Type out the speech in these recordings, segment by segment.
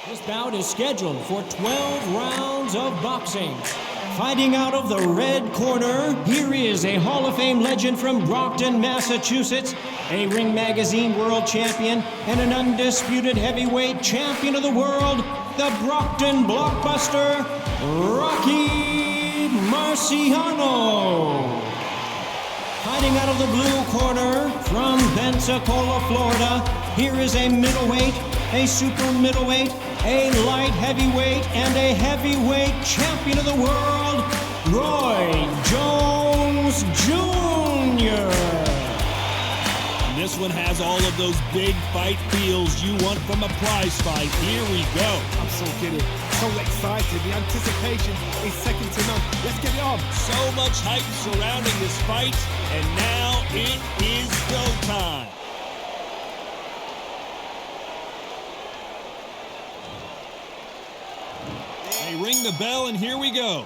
This bout is scheduled for 12 rounds of boxing. Fighting out of the red corner, here is a Hall of Fame legend from Brockton, Massachusetts, a Ring Magazine world champion, and an undisputed heavyweight champion of the world, the Brockton blockbuster, Rocky Marciano. Fighting out of the blue corner from Pensacola, Florida, here is a middleweight, a super middleweight, a light heavyweight, and a heavyweight champion of the world, Roy Jones Jr. This one has all of those big fight feels you want from a prize fight. Here we go. I'm so giddy, so excited. The anticipation is second to none. Let's get it on. So much hype surrounding this fight, and now it is go time. They ring the bell, and here we go.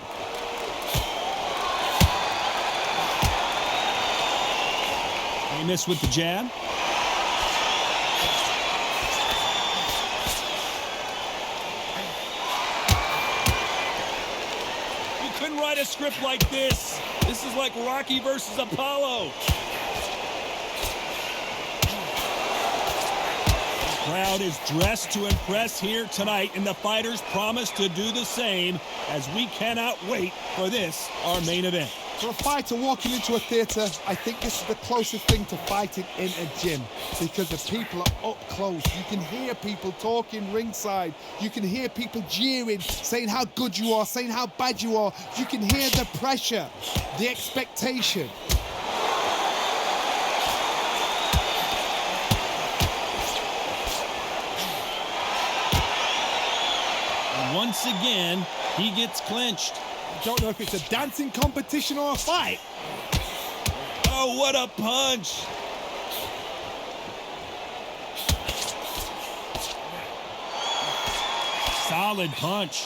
They miss with the jab. You couldn't write a script like this. This is like Rocky versus Apollo. The crowd is dressed to impress here tonight, and the fighters promise to do the same, as we cannot wait for this, our main event. For a fighter walking into a theatre, I think this is the closest thing to fighting in a gym, because the people are up close. You can hear people talking ringside. You can hear people jeering, saying how good you are, saying how bad you are. You can hear the pressure, the expectation. And once again, he gets clinched. I don't know if it's a dancing competition or a fight. Oh, what a punch! Solid punch.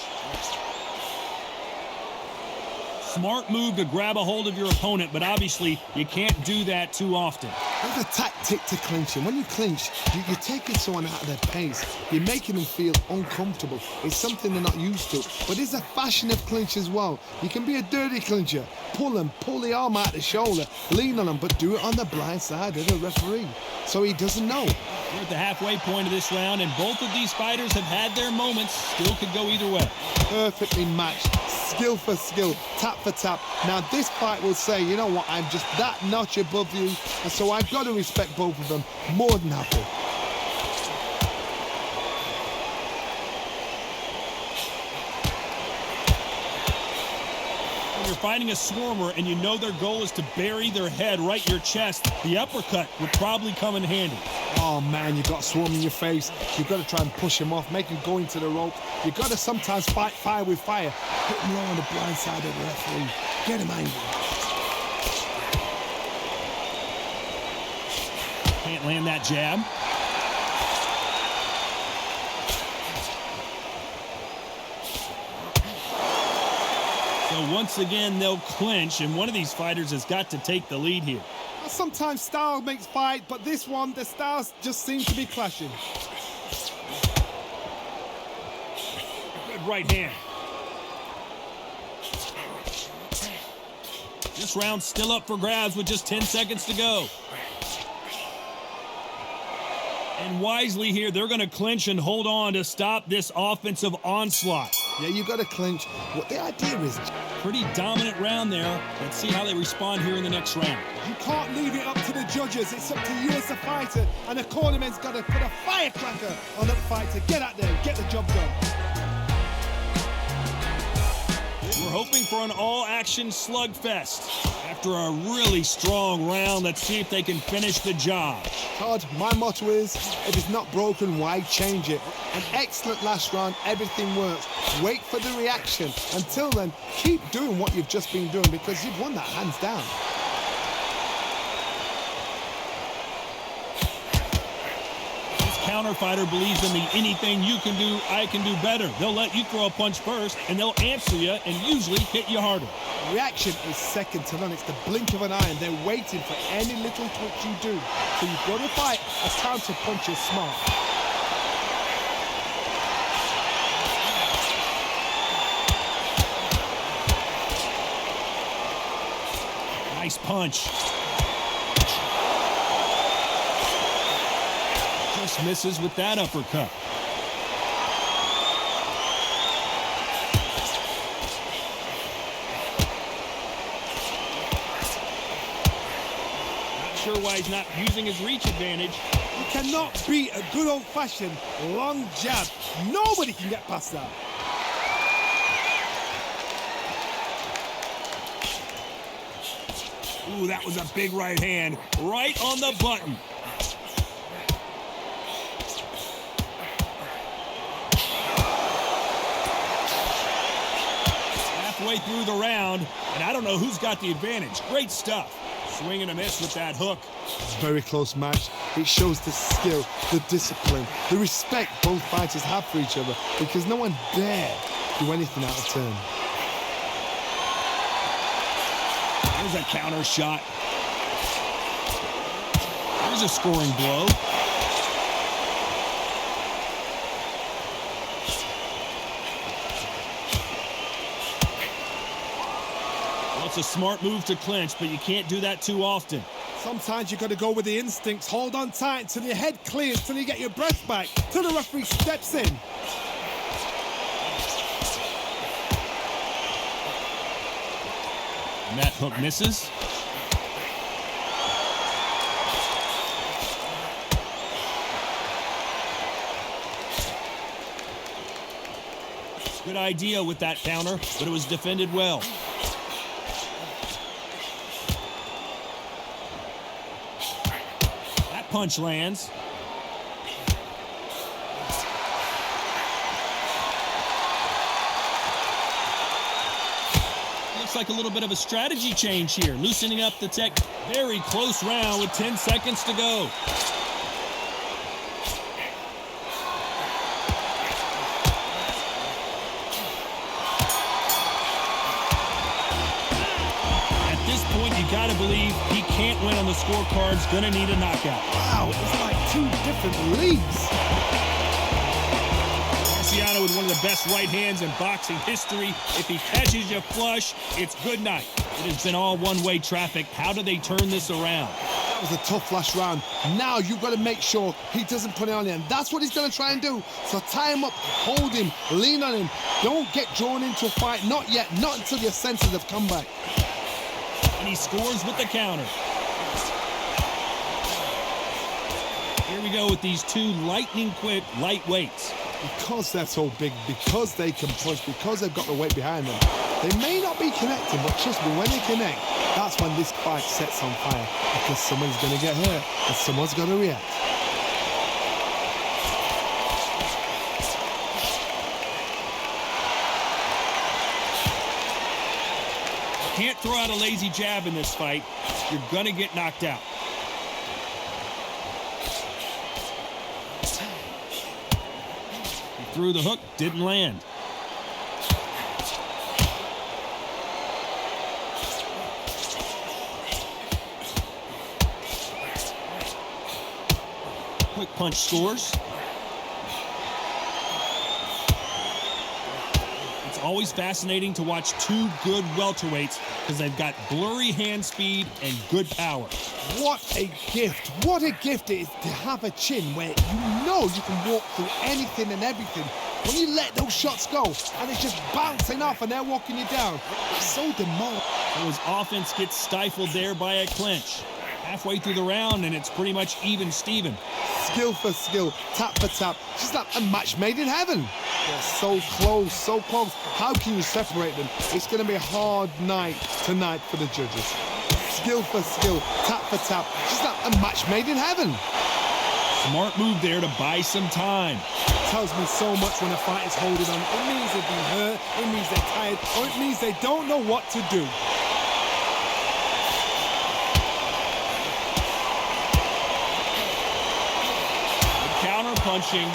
Smart move to grab a hold of your opponent, but obviously you can't do that too often. There's a tactic to clinching. When you clinch, you're taking someone out of their pace. You're making them feel uncomfortable. It's something they're not used to. But there's a fashion of clinch as well. You can be a dirty clincher. Pull them, pull the arm out the shoulder, lean on them, but do it on the blind side of the referee, so he doesn't know. We're at the halfway point of this round, and both of these fighters have had their moments. Still could go either way. Perfectly matched. Skill for skill, tap for tap. Now this fight will say, you know what, I'm just that notch above you, and so I've got to respect both of them. More than happy. When you're fighting a swarmer and you know their goal is to bury their head right in your chest, the uppercut would probably come in handy. Oh man, you've got swarm in your face. You've got to try and push him off, make him go into the rope. You've got to sometimes fight fire with fire. Hit him low on the blind side of the referee. Get him angry. Can't land that jab. So once again, they'll clinch, and one of these fighters has got to take the lead here. Sometimes style makes fight, but this one, the styles just seem to be clashing. Good right hand. This round's still up for grabs with just 10 seconds to go. And wisely here, they're going to clinch and hold on to stop this offensive onslaught. Yeah, you got to clinch. What the idea is, pretty dominant round there. Let's see how they respond here in the next round. You can't leave it up to the judges. It's up to you as a fighter, and the cornerman's got to put a firecracker on that fighter. Get out there, get the job done. We're hoping for an all-action slugfest. After a really strong round, let's see if they can finish the job. Todd, my motto is, if it's not broken, why change it? An excellent last round, everything works. Wait for the reaction. Until then, keep doing what you've just been doing, because you've won that hands down. Counterfighter believes in the anything you can do, I can do better. They'll let you throw a punch first, and they'll answer you and usually hit you harder. Reaction is second to none. It's the blink of an eye, and they're waiting for any little touch you do. So you've got to fight a counter punch is smart. punch. Just misses with that uppercut. Not sure why he's not using his reach advantage. You cannot beat a good old-fashioned long jab. Nobody can get past that. Ooh, that was a big right hand. Right on the button. Halfway through the round, and I don't know who's got the advantage. Great stuff. Swing and a miss with that hook. It's a very close match. It shows the skill, the discipline, the respect both fighters have for each other, because no one dare do anything out of turn. There's a counter shot. There's a scoring blow. Well, it's a smart move to clinch, but you can't do that too often. Sometimes you got to go with the instincts. Hold on tight until your head clears, till you get your breath back, till the referee steps in. And that hook misses. Good idea with that counter, but it was defended well. That punch lands. Looks like a little bit of a strategy change here, loosening up the tech. Very close round with 10 seconds to go. At this point, you gotta believe he can't win on the scorecard's gonna need a knockout. Wow, it's like two different leagues. Marciano with one of the best right hands in boxing history. If he catches you flush, it's good night. It has been all one-way traffic. How do they turn this around? That was a tough last round. Now you've got to make sure he doesn't put it on him. That's what he's going to try and do. So tie him up, hold him, lean on him. Don't get drawn into a fight. Not yet. Not until your senses have come back. And he scores with the counter. Here we go with these two lightning-quick lightweights. Because they're so big, because they can punch, because they've got the weight behind them, they may not be connecting, but trust me, when they connect, that's when this fight sets on fire, because someone's going to get hurt and someone's going to react. Can't throw out a lazy jab in this fight. You're going to get knocked out. Through the hook, didn't land. Quick punch scores. It's always fascinating to watch two good welterweights because they've got blurry hand speed and good power. What a gift. What a gift it is to have a chin where you know you can walk through anything and everything. When you let those shots go and it's just bouncing off and they're walking you down, it's so demoralizing. So his offense gets stifled there by a clinch. Halfway through the round and it's pretty much even Steven. Skill for skill, tap for tap. It's just like a match made in heaven. They're so close, so close. How can you separate them? It's going to be a hard night tonight for the judges. Skill for skill, tap for tap. Just like a match made in heaven. Smart move there to buy some time. Tells me so much when a fight is holding on. It means they've been hurt, it means they're tired, or it means they don't know what to do. Counter punching.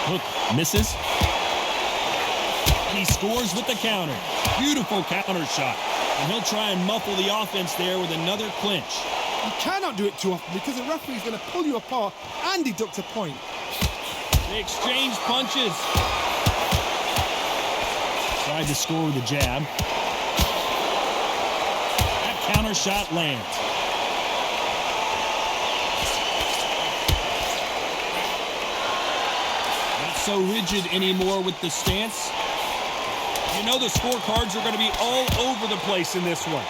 Hook misses. And he scores with the counter. Beautiful counter shot. And he'll try and muffle the offense there with another clinch. You cannot do it too often because the referee is going to pull you apart and deduct a point. They exchange punches. Tried to score with a jab. counter shot lands. Not so rigid anymore with the stance. You know the scorecards are going to be all over the place in this one.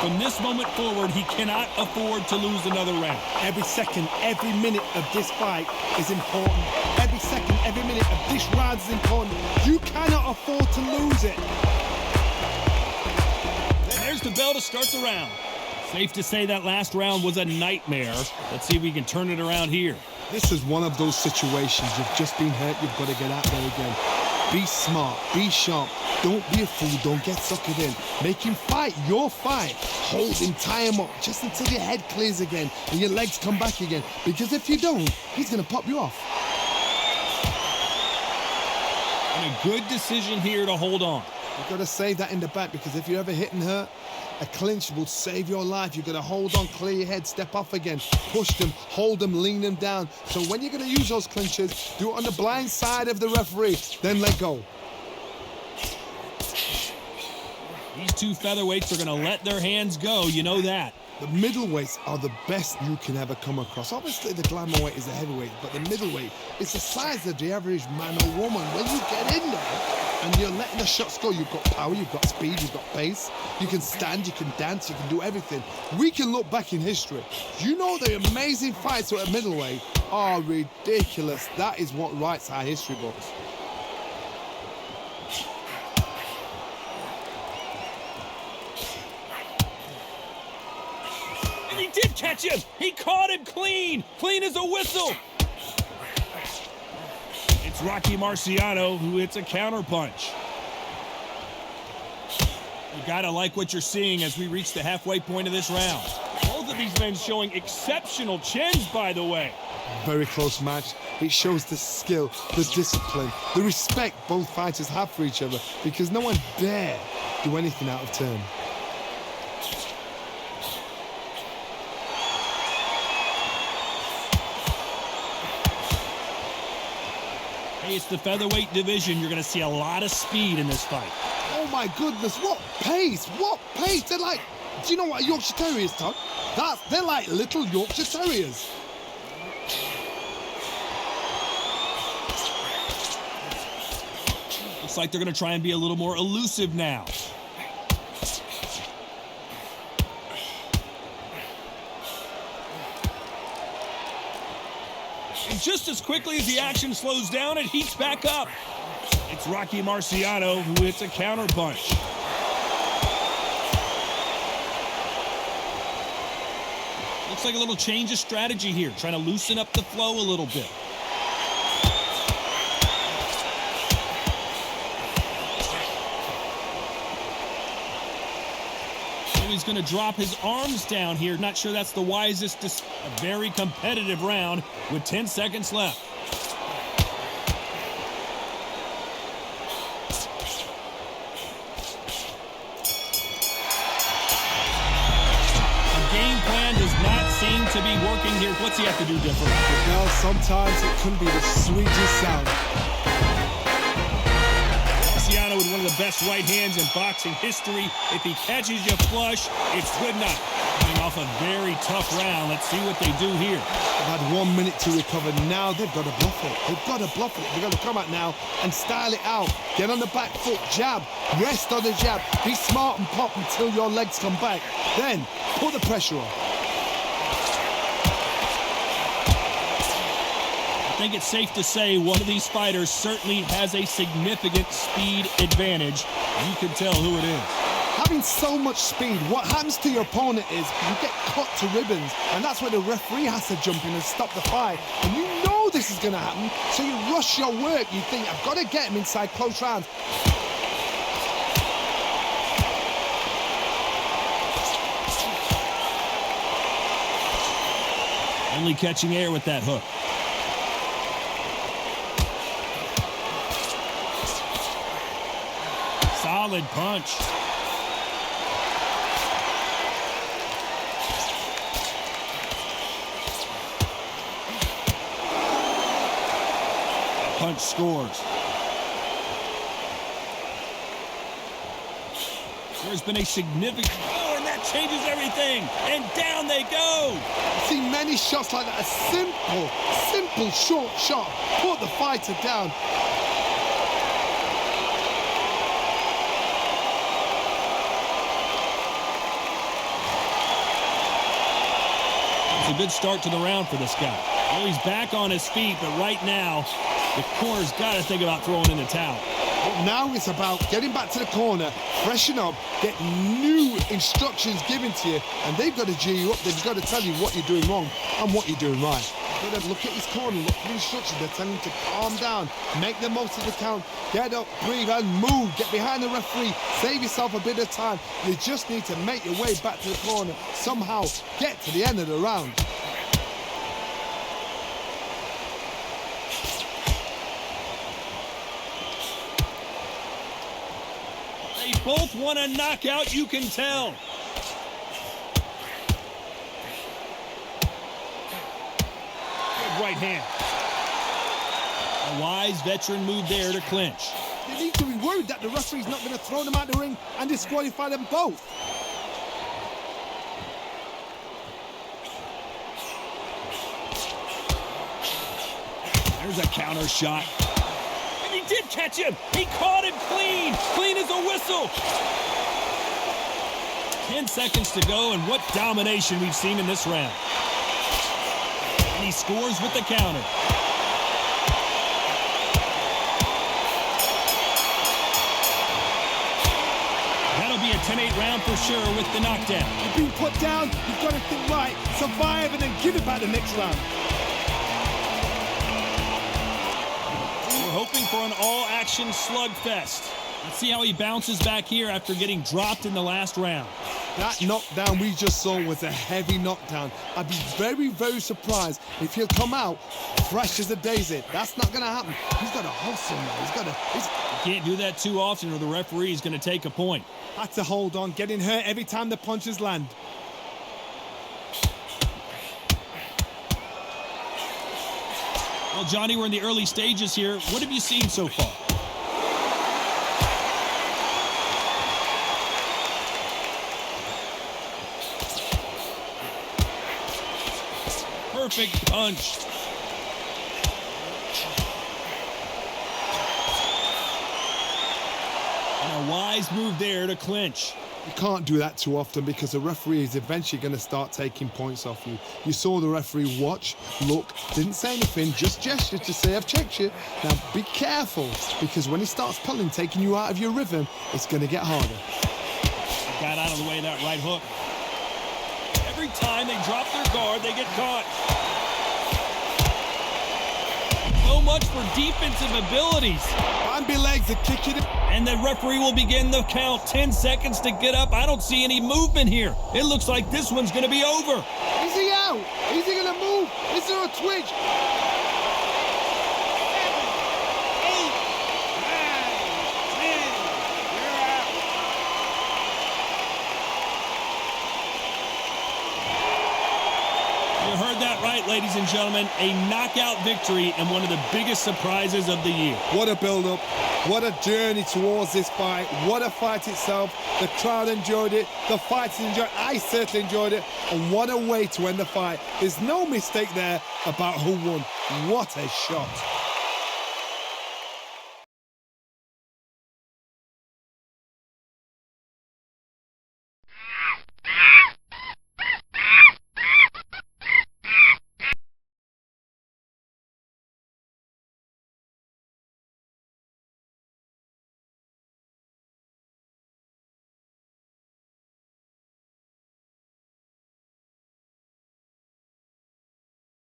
From this moment forward, he cannot afford to lose another round. Every second, every minute of this fight is important. Every second, every minute of this round is important. You cannot afford to lose it. And there's the bell to start the round. Safe to say that last round was a nightmare. Let's see if we can turn it around here. This is one of those situations. You've just been hurt. You've got to get out there again. Be smart. Be sharp. Don't be a fool. Don't get suckered in. Make him fight your fight. Hold him, tie him up just until your head clears again and your legs come back again. Because if you don't, he's going to pop you off. And a good decision here to hold on. You've got to save that in the back, because if you're ever hit and hurt, a clinch will save your life. You've got to hold on, clear your head, step off again, push them, hold them, lean them down. So when you're going to use those clinches, do it on the blind side of the referee, then let go. These two featherweights are going to let their hands go. You know that. The middleweights are the best you can ever come across. Obviously, the glamour weight is the heavyweight, but the middleweight is the size of the average man or woman. When you get in there and you're letting the shots go, you've got power, you've got speed, you've got pace. You can stand, you can dance, you can do everything. We can look back in history. You know the amazing fights at middleweight are ridiculous. That is what writes our history books. He did catch him. He caught him clean. Clean as a whistle. It's Rocky Marciano who hits a counterpunch. You gotta like what you're seeing as we reach the halfway point of this round. Both of these men showing exceptional chins, by the way. Very close match. It shows the skill, the discipline, the respect both fighters have for each other, because no one dare do anything out of turn. Hey, it's the featherweight division. You're going to see a lot of speed in this fight. Oh my goodness, what pace, what pace. They're like, do you know what a Yorkshire Terrier is, Todd? They're like little Yorkshire Terriers. Looks like they're going to try and be a little more elusive now. And just as quickly as the action slows down, it heats back up. It's Rocky Marciano who hits a counterpunch. Looks like a little change of strategy here, trying to loosen up the flow a little bit. So he's going to drop his arms down here. Not sure that's the wisest. A very competitive round with 10 seconds left. Seem to be working here. What's he have to do different? Well, sometimes it can be the sweetest sound. Marciano with one of the best right hands in boxing history. If he catches you flush, it's good enough. Coming off a very tough round. Let's see what they do here. They've had 1 minute to recover. Now they've got to bluff it. They've got to bluff it. They've got to come out now and style it out. Get on the back foot, jab, rest on the jab. Be smart and pop until your legs come back. Then put the pressure on. I think it's safe to say one of these fighters certainly has a significant speed advantage. You can tell who it is. Having so much speed, what happens to your opponent is you get cut to ribbons, and that's where the referee has to jump in and stop the fight. And you know this is going to happen, so you rush your work. You think, I've got to get him inside close rounds. Only catching air with that hook. Solid punch. punch scores. There's been a significant... Oh, and that changes everything. And down they go. I've seen many shots like that. A simple short shot. Put the fighter down. It's a good start to the round for this guy. Well, he's back on his feet, but right now, the corner's got to think about throwing in the towel. But now it's about getting back to the corner, freshen up, get new instructions given to you, and they've got to G you up. They've got to tell you what you're doing wrong and what you're doing right. You've got to look at his corner, look for the instructions. They're telling him to calm down, make the most of the count, get up, breathe, and move. Get behind the referee, save yourself a bit of time. You just need to make your way back to the corner, somehow get to the end of the round. They both want a knockout, you can tell. Good right hand. A wise veteran move there to clinch. They need to be worried that the referee's not going to throw them out the ring and disqualify them both. There's a counter shot. And he did catch him. He caught him clean. Clean as a whistle. 10 seconds to go, and what domination we've seen in this round. And he scores with the counter. That'll be a 10-8 round for sure with the knockdown. You've been put down, you've got to think right, survive, and then give it back the next round. We're hoping for an all-action slugfest. Let's see how he bounces back here after getting dropped in the last round. That knockdown we just saw was a heavy knockdown. I'd be very, very surprised if he'll come out fresh as a daisy. That's not going to happen. He's got to hustle now. You can't do that too often or the referee's going to take a point. Had to hold on, getting hurt every time the punches land. Well, Johnny, we're in the early stages here. What have you seen so far? Perfect punch. And a wise move there to clinch. You can't do that too often because the referee is eventually going to start taking points off you. You saw the referee watch, look, didn't say anything, just gestured to say, I've checked you. Now be careful, because when he starts pulling, taking you out of your rhythm, it's going to get harder. Got out of the way of that right hook. Every time they drop their guard, they get caught. So much for defensive abilities. Bambi legs are kicking it. And the referee will begin the count. 10 seconds to get up. I don't see any movement here. It looks like this one's going to be over. Is he out? Is he going to move? Is there a twitch? 7, 8, 9, 10. You're out. You heard that right, ladies and gentlemen. A knockout victory and one of the biggest surprises of the year. What a build-up. What a journey towards this fight. What a fight itself. The crowd enjoyed it. The fighters enjoyed it. I certainly enjoyed it. And what a way to end the fight. There's no mistake there about who won. What a shot.